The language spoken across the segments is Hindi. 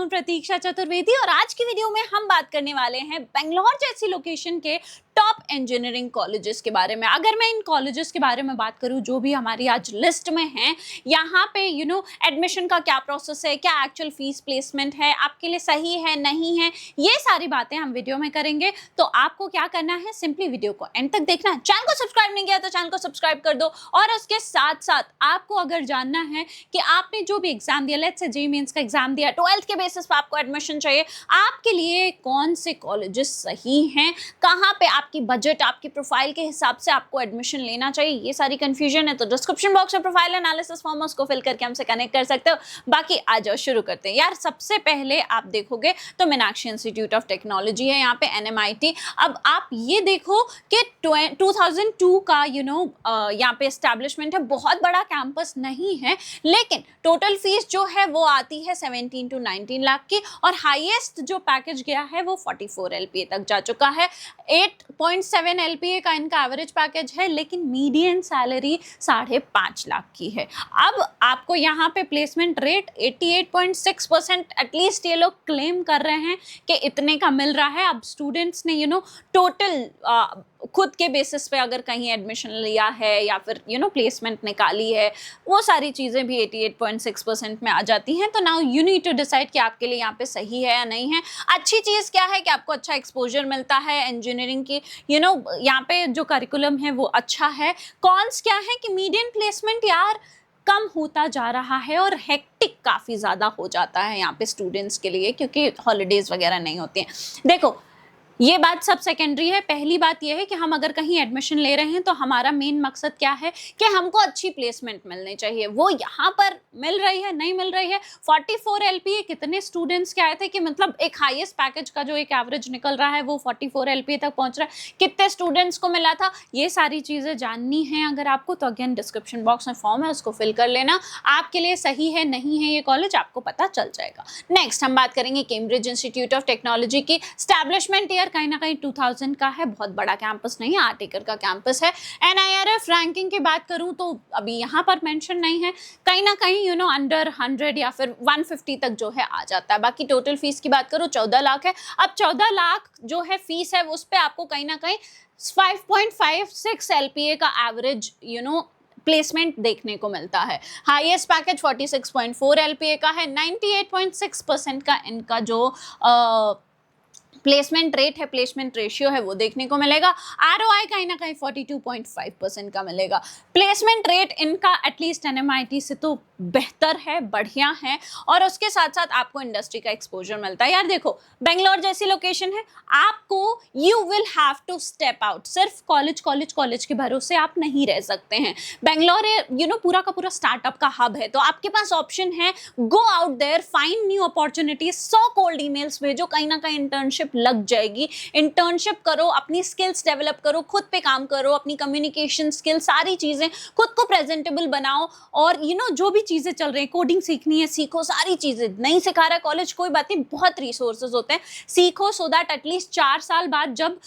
हूँ प्रतीक्षा चतुर्वेदी और आज की वीडियो में हम बात करने वाले हैं बेंगलोर जैसी लोकेशन के टॉप इंजीनियरिंग कॉलेजेस के बारे में। अगर मैं इन कॉलेजेस के बारे में बात करूं जो भी हमारी आज लिस्ट में हैं, यहाँ पे एडमिशन का क्या प्रोसेस है, क्या एक्चुअल फीस प्लेसमेंट है, आपके लिए सही है नहीं है, ये सारी बातें हम वीडियो में करेंगे। तो आपको क्या करना है, सिंपली वीडियो को एंड तक देखना है। चैनल को सब्सक्राइब नहीं किया तो चैनल को सब्सक्राइब कर दो और उसके साथ साथ आपको अगर जानना है कि आपने जो भी एग्जाम दिया, लेट्स से जेईई मेंस का एग्जाम दिया, 12th के बेसिस पर आपको एडमिशन चाहिए, आपके लिए कौन से कॉलेजेस सही हैं, कहाँ पे आपकी बजट, आपकी प्रोफाइल के हिसाब से आपको एडमिशन लेना चाहिए, ये सारी कंफ्यूजन है तो डिस्क्रिप्शन बॉक्स में प्रोफाइल एनालिसिस फॉर्म उसको फिल करके हमसे कनेक्ट कर सकते हो। बाकी आ जाओ शुरू करते हैं। यार सबसे पहले आप देखोगे तो मीनाक्षी इंस्टीट्यूट ऑफ टेक्नोलॉजी है, यहाँ पे NMIT। अब आप ये देखो कि 2002 का यहाँ पे एस्टैब्लिशमेंट है, बहुत बड़ा कैंपस नहीं है, लेकिन टोटल फीस जो है वो आती है 17 to 19 लाख की और हाईएस्ट जो पैकेज गया है वो 44 LPA तक जा चुका है। 8.7 LPA का इनका एवरेज पैकेज है, लेकिन मीडियन सैलरी 5.5 लाख की है। अब आपको यहाँ पे प्लेसमेंट रेट 88.6% एटलीस्ट ये लोग क्लेम कर रहे हैं कि इतने का मिल रहा है। अब स्टूडेंट्स ने टोटल खुद के बेसिस पे अगर कहीं एडमिशन लिया है या फिर प्लेसमेंट निकाली है, वो सारी चीज़ें भी 88.6% में आ जाती हैं। तो now you need to decide कि आपके लिए यहाँ पे सही है या नहीं है। अच्छी चीज़ क्या है कि आपको अच्छा एक्सपोजर मिलता है इंजीनियरिंग की, यहाँ पे जो करिकुलम है वो अच्छा है। कॉन्स क्या है कि मीडियन प्लेसमेंट यार कम होता जा रहा है और हेक्टिक काफ़ी ज़्यादा हो जाता है यहाँ पे स्टूडेंट्स के लिए, क्योंकि हॉलीडेज़ वगैरह नहीं होती हैं। देखो ये बात सब सेकेंडरी है। पहली बात ये है कि हम अगर कहीं एडमिशन ले रहे हैं तो हमारा मेन मकसद क्या है कि हमको अच्छी प्लेसमेंट मिलनी चाहिए। वो यहाँ पर मिल रही है नहीं मिल रही है। 44 LPA कितने स्टूडेंट्स के आए थे कि मतलब एक हाईएस्ट पैकेज का जो एक एवरेज निकल रहा है वो 44 LPA तक पहुँच रहा है, कितने स्टूडेंट्स को मिला था, ये सारी चीज़ें जाननी है अगर आपको तो अगेन डिस्क्रिप्शन बॉक्स में फॉर्म है, उसको फिल कर लेना। आपके लिए सही है नहीं है ये कॉलेज आपको पता चल जाएगा। नेक्स्ट हम बात करेंगे कैम्ब्रिज इंस्टीट्यूट ऑफ टेक्नोलॉजी की। स्टैब्लिशमेंट ईयर कहीं ना कहीं 2000 का है, बहुत बड़ा कैंपस नहीं है, 8 एकड़ का कैंपस है। NIRF रैंकिंग की बात करूं तो अभी यहाँ पर मेंशन नहीं है, कहीं ना कहीं अंडर 100 या फिर 150 तक जो है आ जाता है। बाकी टोटल फीस की बात करूं 14 लाख है। अब 14 लाख जो है फीस है उस पर आपको कहीं ना कहीं 5.56 LPA का एवरेज प्लेसमेंट देखने को मिलता है। हाईएस्ट पैकेज 46.4 LPA का है। 98.6% का इनका जो प्लेसमेंट रेट है, प्लेसमेंट रेशियो है, वो देखने को मिलेगा। ROI कहीं ना कहीं 42.5% का मिलेगा। प्लेसमेंट रेट इनका एटलीस्ट NMIT से तो बेहतर है, बढ़िया है, और उसके साथ साथ आपको इंडस्ट्री का एक्सपोजर मिलता है। यार देखो बेंगलोर जैसी लोकेशन है, आपको you will have to step out. सिर्फ कॉलेज कॉलेज कॉलेज के भरोसे आप नहीं रह सकते हैं। बेंगलोर पूरा का पूरा स्टार्टअप का हब है, तो आपके पास ऑप्शन है, go out there, find new opportunities. 100 cold emails भेजो, कहीं ना कहीं इंटर्नशिप लग जाएगी। इंटर्नशिप करो, अपनी स्किल्स डेवलप करो, खुद पे काम करो, अपनी कम्युनिकेशन स्किल, सारी चीजें, खुद को प्रेजेंटेबल बनाओ, और जो भी चीजें चल रही है, कोडिंग सीखनी है सीखो, सारी चीजें। नहीं सिखा रहा है कॉलेज कोई बात नहीं, बहुत रिसोर्सेज होते हैं, सीखो, सो दैट एटलीस्ट 4 साल बाद जब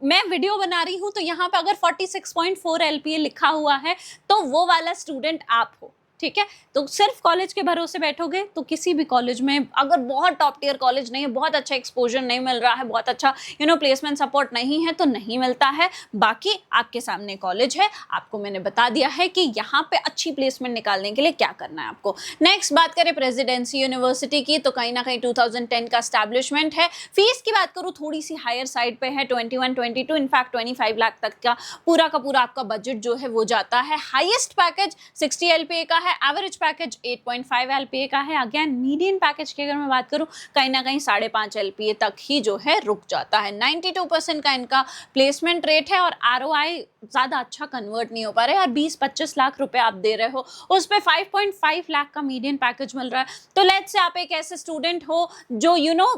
मैं वीडियो बना रही हूं तो यहाँ पे अगर 46.4 LPA लिखा हुआ है तो वो वाला स्टूडेंट आप हो। ठीक है, तो सिर्फ कॉलेज के भरोसे बैठोगे तो किसी भी कॉलेज में, अगर बहुत टॉप टियर कॉलेज नहीं है, बहुत अच्छा एक्सपोजर नहीं मिल रहा है, बहुत अच्छा प्लेसमेंट सपोर्ट नहीं है, तो नहीं मिलता है। बाकी आपके सामने कॉलेज है, आपको मैंने बता दिया है कि यहाँ पे अच्छी प्लेसमेंट निकालने के लिए क्या करना है आपको। नेक्स्ट बात करें प्रेसिडेंसी यूनिवर्सिटी की, तो कहीं ना कहीं 2010 का एस्टैब्लिशमेंट है। फीस की बात करूँ थोड़ी सी हायर साइड पे है, 21-22 इनफैक्ट 25 लाख तक का पूरा आपका बजट जो है वो जाता है। हाईएस्ट पैकेज 60 LPA का है, एवरेज पैकेज 8.5 LPA का है। अगेन मीडियन पैकेज की अगर मैं बात करूं कहीं ना कहीं 5.5 LPA तक ही जो है रुक जाता है। 92% का इनका प्लेसमेंट रेट है और ROI ज़्यादा अच्छा कन्वर्ट नहीं हो पा रहा है। और 20-25 लाख रुपए आप दे रहे हो, उस पर 5.5 लाख का मीडियन पैकेज मिल रहा है। तो लेट्स से आप एक ऐसे स्टूडेंट हो जो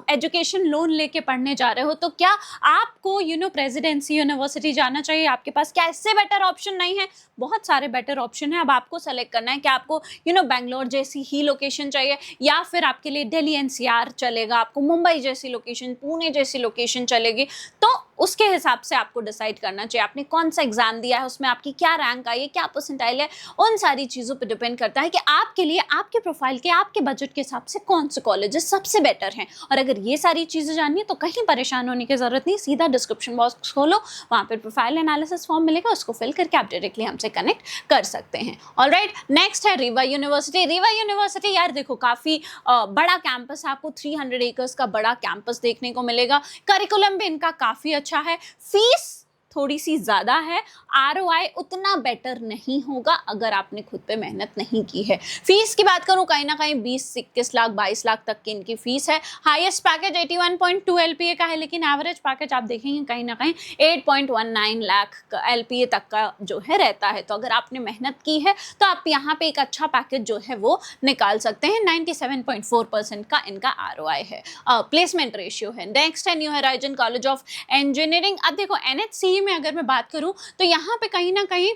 एजुकेशन लोन लेके पढ़ने जा रहे हो, तो क्या आपको प्रेसिडेंसी यूनिवर्सिटी जाना चाहिए? आपके पास क्या इससे बेटर ऑप्शन नहीं है? बहुत सारे बेटर ऑप्शन है। अब आपको सेलेक्ट करना है कि आपको बैंगलोर जैसी ही लोकेशन चाहिए, या फिर आपके लिए दिल्ली एनसीआर चलेगा, आपको मुंबई जैसी लोकेशन, पुणे जैसी लोकेशन चलेगी, तो उसके हिसाब से आपको डिसाइड करना चाहिए आपने कौन सा एग्जाम दिया है, उसमें आपकी क्या रैंक आई है, क्या परसेंटाइल है। उन सारी चीज़ों पे डिपेंड करता है कि आपके लिए, आपके प्रोफाइल के, आपके बजट के हिसाब से कौन से कॉलेजेस सबसे बेटर हैं। और अगर ये सारी चीज़ें जाननी है तो कहीं परेशान होने की ज़रूरत नहीं, सीधा डिस्क्रिप्शन बॉक्स खोलो, वहाँ पर प्रोफाइल एनालिसिस फॉर्म मिलेगा, उसको फिल करके आप डायरेक्टली हमसे कनेक्ट कर सकते हैं। ऑलराइट, नेक्स्ट है रीवा यूनिवर्सिटी। रीवा यूनिवर्सिटी यार देखो काफ़ी बड़ा कैंपस है, आपको 300 एकर्स का बड़ा कैंपस देखने को मिलेगा। करिकुलम भी इनका काफ़ी अच्छा है, फीस थोड़ी सी ज़्यादा है, आरओआई उतना बेटर नहीं होगा अगर आपने खुद पे मेहनत नहीं की है। फीस की बात करूँ कहीं ना कहीं 20-21 लाख 22 लाख तक की इनकी फीस है। हाईएस्ट पैकेज 81.2 एलपीए का है, लेकिन एवरेज पैकेज आप देखेंगे कहीं ना कहीं 8.19 लाख एलपीए तक का जो है रहता है। तो अगर आपने मेहनत की है तो आप यहाँ पे एक अच्छा पैकेज जो है वो निकाल सकते हैं। 97.4% का इनका आरओआई है, प्लेसमेंट रेशियो है। नेक्स्ट है new horizon college of engineering. अब देखो एनएचसी में अगर मैं बात करूं तो यहाँ पे कहीं ना कहीं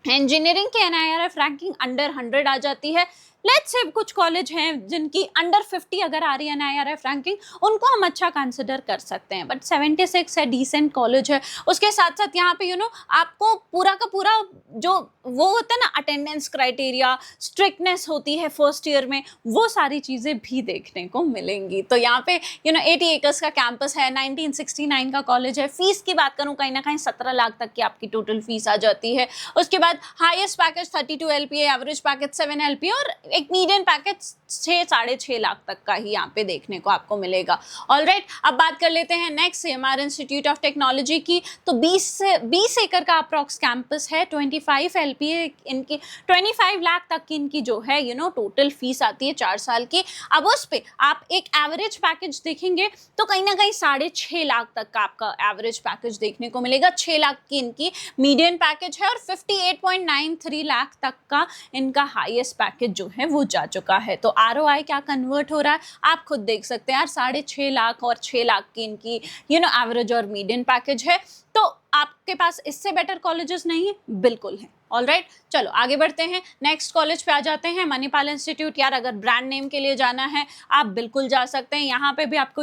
इंजीनियरिंग के एनआईआरएफ रैंकिंग अंडर 100 आ जाती है। लेट्स से कुछ कॉलेज हैं जिनकी अंडर 50 अगर आ रही है एनआईआरएफ रैंकिंग, उनको हम अच्छा कंसिडर कर सकते हैं, बट 76 है, डिसेंट कॉलेज है। उसके साथ साथ यहाँ पे आपको पूरा का पूरा जो वो होता है ना अटेंडेंस क्राइटेरिया, स्ट्रिक्टनेस होती है फर्स्ट ईयर में, वो सारी चीज़ें भी देखने को मिलेंगी। तो यहाँ पे 80 एकर्स का कैंपस है, 1969 का कॉलेज है। फीस की बात करूँ कहीं ना कहीं 17 लाख तक की आपकी टोटल फीस आ जाती है। उसके बाद highest package 32 LPA, average package 7 LPA और एक मीडियन पैकेज 6-6.5 लाख तक का ही यहाँ पे देखने को आपको मिलेगा। ऑलराइट, अब बात कर लेते हैं next CMR institute of technology की। तो 20 एकड़ का अप्रॉक्स कैंपस है, 25 एलपीए इनकी, 25 लाख तक की इनकी जो है टोटल फीस आती है 4 साल की। अब उस पे आप एक एवरेज पैकेज देखेंगे तो कहीं ना कहीं 6.5 लाख तक का आपका एवरेज पैकेज देखने को मिलेगा। 6 लाख की इनकी मीडियन पैकेज है और 58.93 लाख तक का इनका हाईएस्ट पैकेज जो है वो जा चुका है। तो आरओआई क्या कन्वर्ट हो रहा है आप खुद देख सकते हैं यार, 6.5 लाख और 6 लाख की इनकी एवरेज और मीडियन पैकेज है। तो आपके पास इससे बेटर कॉलेजेस नहीं है, बिल्कुल है। ऑलराइट, चलो आगे बढ़ते हैं, नेक्स्ट कॉलेज पे आ जाते हैं, मणिपाल इंस्टीट्यूट। यार अगर ब्रांड नेम के लिए जाना है आप बिल्कुल जा सकते हैं, यहाँ पे भी आपको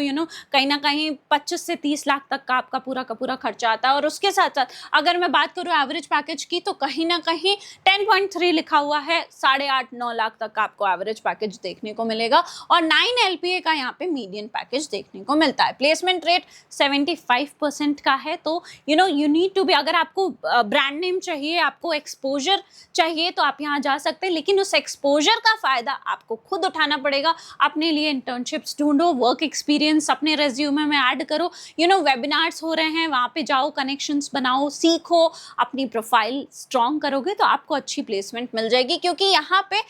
कहीं ना कहीं 25 से 30 लाख तक का आपका पूरा का पूरा खर्चा आता है। और उसके साथ साथ अगर मैं बात करूँ एवरेज पैकेज की तो कहीं ना कहीं 10.3 लिखा हुआ है, 8.5-9 लाख तक का आपको एवरेज पैकेज देखने को मिलेगा और 9 एलपीए का यहाँ पे मीडियन पैकेज देखने को मिलता है। प्लेसमेंट रेट 75% का है। तो यू नीड टू बी, अगर आपको ब्रांड नेम चाहिए, आपको एक्सपोजर चाहिए तो आप यहाँ जा सकते हैं, लेकिन उस एक्सपोजर का फ़ायदा आपको खुद उठाना पड़ेगा। अपने लिए इंटर्नशिप्स ढूंढो, वर्क एक्सपीरियंस अपने रेज्यूमे में ऐड करो, वेबिनार्स हो रहे हैं वहाँ पे जाओ, कनेक्शंस बनाओ, सीखो, अपनी प्रोफाइल स्ट्रॉन्ग करोगे तो आपको अच्छी प्लेसमेंट मिल जाएगी। क्योंकि यहाँ पे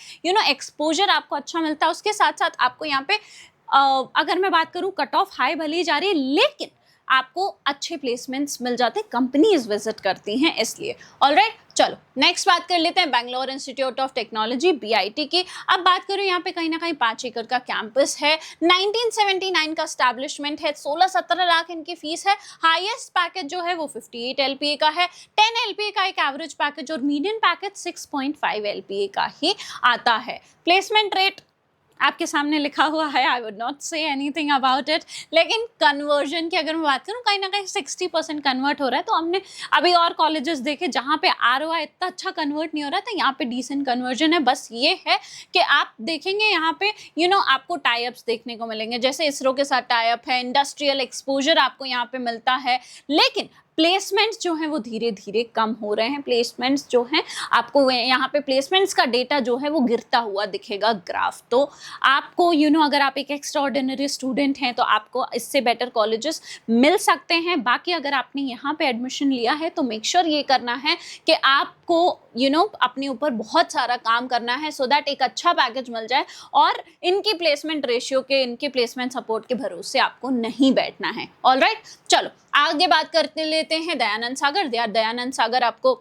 एक्सपोजर आपको अच्छा मिलता है। उसके साथ साथ आपको यहाँ पे अगर मैं बात करूँ कट ऑफ हाई भले ही जा रही है, लेकिन आपको अच्छे प्लेसमेंट्स मिल जाते हैं, कंपनीज विजिट करती हैं इसलिए। ऑलराइट, चलो नेक्स्ट बात कर लेते हैं Bangalore institute of technology BIT की। अब बात करूँ यहाँ पे कहीं ना कहीं 5 एकड़ का कैंपस है, 1979 का स्टैब्लिशमेंट है, 16-17 लाख इनकी फीस है। हाईएस्ट पैकेज जो है वो 58 एलपीए का है, 10 एलपीए का एक एवरेज पैकेज और मीडियन पैकेज 6.5 एलपीए का ही आता है। प्लेसमेंट रेट आपके सामने लिखा हुआ है, I would not say anything about it, लेकिन कन्वर्जन की अगर मैं बात करूँ कहीं ना कहीं 60% कन्वर्ट हो रहा है। तो हमने अभी और कॉलेजेस देखे जहाँ पे आरओआई इतना अच्छा कन्वर्ट नहीं हो रहा था, यहाँ पे डिसेंट कन्वर्जन है। बस ये है कि आप देखेंगे यहाँ पे आपको टाई-अप्स देखने को मिलेंगे, जैसे इसरो के साथ टाई-अप है, इंडस्ट्रियल एक्सपोजर आपको यहाँ पे मिलता है, लेकिन प्लेसमेंट्स जो हैं वो धीरे धीरे कम हो रहे हैं। प्लेसमेंट्स जो हैं आपको यहाँ पे प्लेसमेंट्स का डेटा जो है वो गिरता हुआ दिखेगा ग्राफ। तो आपको अगर आप एक एक्स्ट्रा ऑर्डिनरी स्टूडेंट हैं तो आपको इससे बेटर कॉलेजेस मिल सकते हैं। बाकी अगर आपने यहाँ पे एडमिशन लिया है तो मेक श्योर ये करना है कि आपको अपने ऊपर बहुत सारा काम करना है, सो दैट एक अच्छा पैकेज मिल जाए और इनकी प्लेसमेंट रेशियो के, इनके प्लेसमेंट सपोर्ट के भरोसे आपको नहीं बैठना है। ऑलराइट, चलो आगे बात करते लेते हैं दयानंद सागर। दयानंद सागर आपको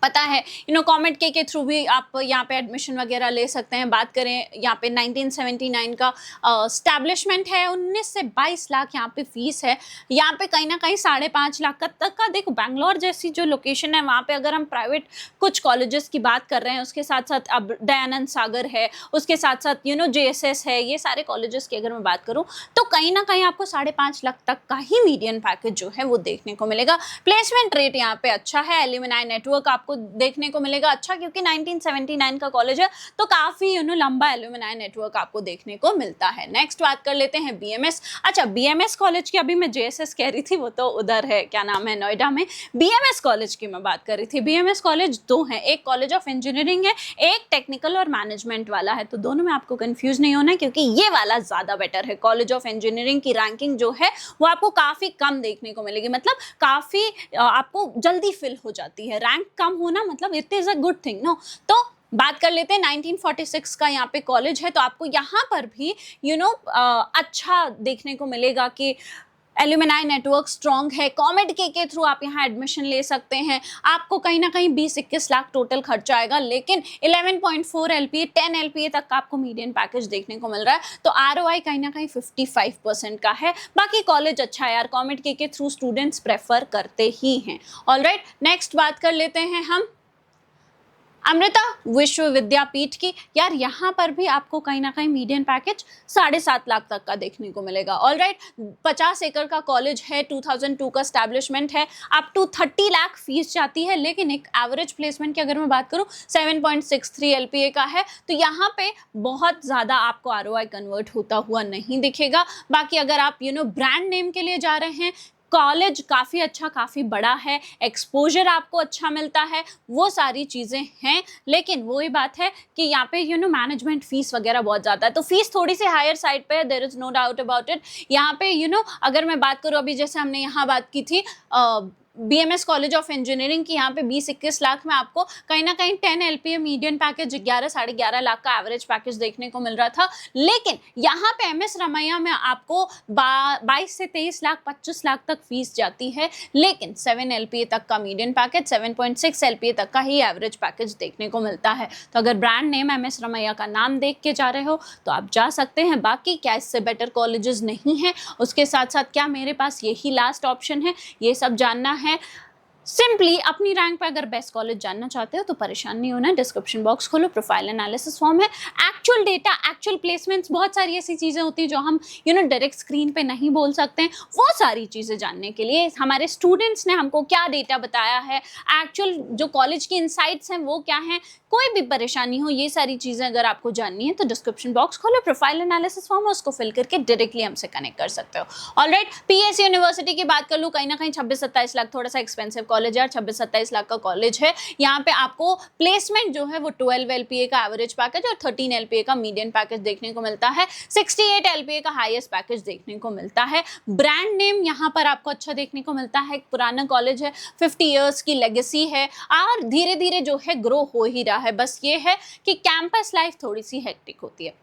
पता है, कॉमेट के थ्रू भी आप यहाँ पे एडमिशन वगैरह ले सकते हैं। बात करें यहाँ पे 1979 का स्टैब्लिशमेंट है, 19 से 22 लाख यहाँ पे फीस है। यहाँ पे कहीं ना कहीं 5.5 लाख तक का देखो, बैंगलोर जैसी जो लोकेशन है वहाँ पे अगर हम प्राइवेट कुछ कॉलेजेस की बात कर रहे हैं, उसके साथ साथ अब दयानंद सागर है, उसके साथ साथ JSS है, ये सारे कॉलेजेस की अगर मैं बात करूँ तो कहीं ना कहीं आपको 5.5 लाख तक का ही मीडियन पैकेज जो है वो देखने को मिलेगा। प्लेसमेंट रेट यहाँ पे अच्छा है, एल्यूमिनाई नेटवर्क आपको देखने को मिलेगा अच्छा, क्योंकि 1979 का कॉलेज है तो काफी लंबा एल्यूमिनाई नेटवर्क आपको देखने को मिलता है। नेक्स्ट बात कर लेते हैं BMS। अच्छा, BMS कॉलेज की अभी मैं JSS कह रही थी, वो तो उधर है, क्या नाम है, नोएडा में। BMS कॉलेज की मैं बात कर रही थी। BMS कॉलेज दो है, एक कॉलेज ऑफ इंजीनियरिंग है, एक टेक्निकल और मैनेजमेंट वाला है। तो दोनों में आपको कंफ्यूज नहीं होना है, क्योंकि ये वाला ज्यादा बेटर है। कॉलेज ऑफ इंजीनियरिंग की रैंकिंग जो है वो आपको काफी कम देखने को मिलेगी, मतलब काफी आपको जल्दी फिल हो जाती है। रैंक कम होना मतलब it is a good thing, no. तो बात कर लेते हैं 1946 का यहाँ पे कॉलेज है, तो आपको यहाँ पर भी अच्छा देखने को मिलेगा कि एल्यूमिनाई नेटवर्क स्ट्रॉन्ग है। कॉमेट के थ्रू आप यहाँ एडमिशन ले सकते हैं। आपको कहीं ना कहीं 20-21 लाख टोटल खर्चा आएगा, लेकिन 11.4 LPA 10 LPA तक का आपको मीडियन पैकेज देखने को मिल रहा है। तो ROI कहीं ना कहीं 55% का है। बाकी कॉलेज अच्छा है यार, कॉमेट के थ्रू स्टूडेंट्स प्रेफर करते ही हैं। ऑलराइट, नेक्स्ट बात कर लेते हैं हम अमृता विश्व विद्यापीठ की। यार यहाँ पर भी आपको कहीं ना कहीं मीडियन पैकेज 7.5 लाख तक का देखने को मिलेगा। ऑलराइट, 50 एकड़ का कॉलेज है, 2002 का स्टैब्लिशमेंट है, अप टू 30 लाख फीस जाती है, लेकिन एक एवरेज प्लेसमेंट की अगर मैं बात करूँ 7.63 LPA का है। तो यहाँ पे बहुत ज़्यादा आपको ROI कन्वर्ट होता हुआ नहीं दिखेगा। बाकी अगर आप ब्रांड नेम के लिए जा रहे हैं, कॉलेज काफ़ी अच्छा, काफ़ी बड़ा है, एक्सपोजर आपको अच्छा मिलता है, वो सारी चीज़ें हैं। लेकिन वही बात है कि यहाँ पे मैनेजमेंट फीस वगैरह बहुत ज़्यादा है, तो फीस थोड़ी सी हायर साइड पे है, there is no doubt about it. यहाँ पे अगर मैं बात करूँ, अभी जैसे हमने यहाँ बात की थी BMS कॉलेज ऑफ इंजीनियरिंग की, यहाँ पे 20-21 लाख में आपको कहीं ना कहीं 10 LPA मीडियन पैकेज 11-11.5 लाख का एवरेज पैकेज देखने को मिल रहा था। लेकिन यहाँ पे MS रमैया में आपको 22 से 23 लाख 25 लाख तक फीस जाती है, लेकिन 7 LPA तक का मीडियन पैकेज, 7.6 LPA तक का ही एवरेज पैकेज देखने को मिलता है। तो अगर ब्रांड नेम MS रमैया का नाम देख के जा रहे हो तो आप जा सकते हैं। बाकी क्या इससे बेटर कॉलेजेस नहीं है, उसके साथ साथ क्या मेरे पास यही लास्ट ऑप्शन है, ये सब जानना है। सिंपली अपनी रैंक पे अगर बेस्ट कॉलेज जानना चाहते हो तो परेशान नहीं होना है, डिस्क्रिप्शन बॉक्स खोलो, प्रोफाइल एनालिसिस फॉर्म है, एक्चुअल डेटा, एक्चुअल प्लेसमेंट्स, बहुत सारी ऐसी चीज़ें होती हैं जो हम डायरेक्ट स्क्रीन पे नहीं बोल सकते हैं। वो सारी चीज़ें जानने के लिए हमारे स्टूडेंट्स ने हमको क्या डेटा बताया है, एक्चुअल जो कॉलेज की इनसाइट्स हैं वो क्या हैं, कोई भी परेशानी हो, ये सारी चीज़ें अगर आपको जाननी है तो डिस्क्रिप्शन बॉक्स खोलो, प्रोफाइल एनालिसिस फॉर्म है, उसको फिल करके डायरेक्टली हमसे कनेक्ट कर सकते हो। ऑलराइट, PSU यूनिवर्सिटी की बात कर लूँ, कहीं ना कहीं 26-27 लाख थोड़ा सा एक्सपेंसिव कॉलेज है, 26-27 लाख का कॉलेज है। यहाँ पे आपको प्लेसमेंट जो है वो 12 LPA का एवरेज पैकेज और 13 LPA का मीडियन पैकेज देखने को मिलता है, 68 LPA का हाईएस्ट पैकेज देखने को मिलता है। ब्रांड नेम यहाँ पर आपको अच्छा देखने को मिलता है, एक पुराना कॉलेज है, 50 ईयर्स की लेगेसी है और धीरे धीरे जो है ग्रो हो ही रहा है। बस ये है कि कैंपस लाइफ थोड़ी सी हेक्टिक होती है।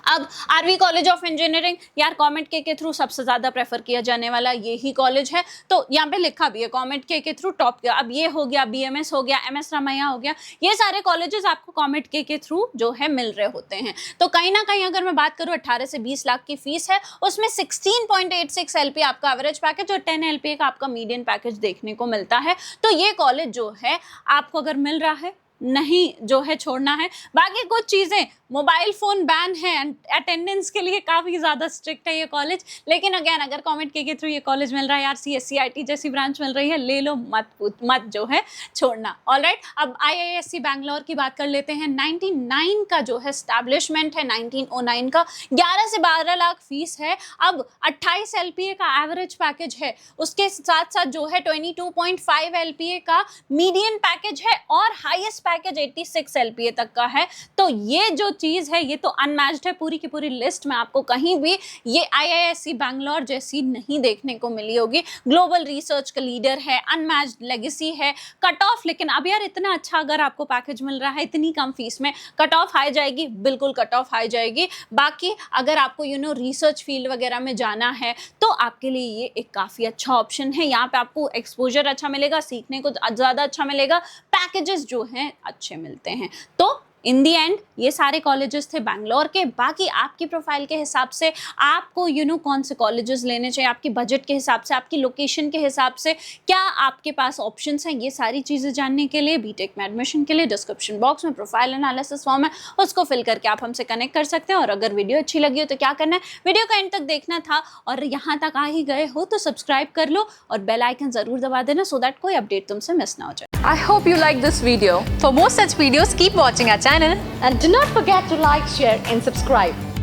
अब RV कॉलेज ऑफ इंजीनियरिंग, यार कॉमेट के थ्रू सबसे ज्यादा प्रेफर किया जाने वाला यही कॉलेज है, तो यहाँ पे लिखा भी है कॉमेट के थ्रू टॉप किया। अब ये हो गया, BMS हो गया, MS रमैया हो गया, ये सारे कॉलेजेस आपको कॉमेट के थ्रू जो है मिल रहे होते हैं। तो कहीं ना कहीं अगर मैं बात करूँ 18 से 20 लाख की फीस है, उसमें 16.86 LPA आपका एवरेज पैकेज और 10 LPA का आपका मीडियन पैकेज देखने को मिलता है। तो ये कॉलेज जो है आपको अगर मिल रहा है, नहीं जो है छोड़ना है। बाकी कुछ चीज़ें, मोबाइल फ़ोन बैन है, अटेंडेंस के लिए काफ़ी ज़्यादा स्ट्रिक्ट है ये कॉलेज, लेकिन अगेन अगर कॉमेट के थ्रू ये कॉलेज मिल रहा है यार, CSCIT जैसी ब्रांच मिल रही है, ले लो, मत जो है छोड़ना। ऑलराइट, अब IISc बैंगलोर की बात कर लेते हैं। 99 का जो है स्टैब्लिशमेंट है, 1909 का, 11 से 12 लाख फीस है, अब 28 LPA का एवरेज पैकेज है, उसके साथ साथ जो है 22.5 LPA का मीडियन पैकेज है और हाईएस्ट पैकेज 86 LPA तक का है। तो ये जो चीज़ है ये तो अनमैच्ड है, पूरी की पूरी लिस्ट में आपको कहीं भी ये IISc बैंगलोर जैसी नहीं देखने को मिली होगी। ग्लोबल रिसर्च का लीडर है, अनमैच्ड लेगेसी है, कट ऑफ, लेकिन अब यार इतना अच्छा अगर आपको पैकेज मिल रहा है इतनी कम फीस में, कट ऑफ हाई जाएगी, बिल्कुल कट ऑफ हाई जाएगी। बाकी अगर आपको रिसर्च फील्ड वगैरह में जाना है तो आपके लिए ये एक काफ़ी अच्छा ऑप्शन है। यहाँ पे आपको एक्सपोजर अच्छा मिलेगा, सीखने को ज़्यादा अच्छा मिलेगा, पैकेजेस जो हैं अच्छे मिलते हैं। तो इन दी एंड ये सारे कॉलेजेस थे बैंगलोर के। बाकी आपकी प्रोफाइल के हिसाब से आपको कौन से कॉलेजेस लेने चाहिए, आपकी बजट के हिसाब से, आपकी लोकेशन के हिसाब से क्या आपके पास ऑप्शंस हैं, ये सारी चीज़ें जानने के लिए बीटेक में एडमिशन के लिए डिस्क्रिप्शन बॉक्स में प्रोफाइल एनालिसिस फॉर्म है, उसको फिल करके आप हमसे कनेक्ट कर सकते हैं। और अगर वीडियो अच्छी लगी हो तो क्या करना है, वीडियो का एंड तक देखना था, और यहाँ तक आ ही गए हो तो सब्सक्राइब कर लो और बेल आइकन ज़रूर दबा देना सो दैट कोई अपडेट तुमसे मिस ना हो जाए। I hope you like this video. For more such videos, keep watching our channel. And do not forget to like, share and subscribe.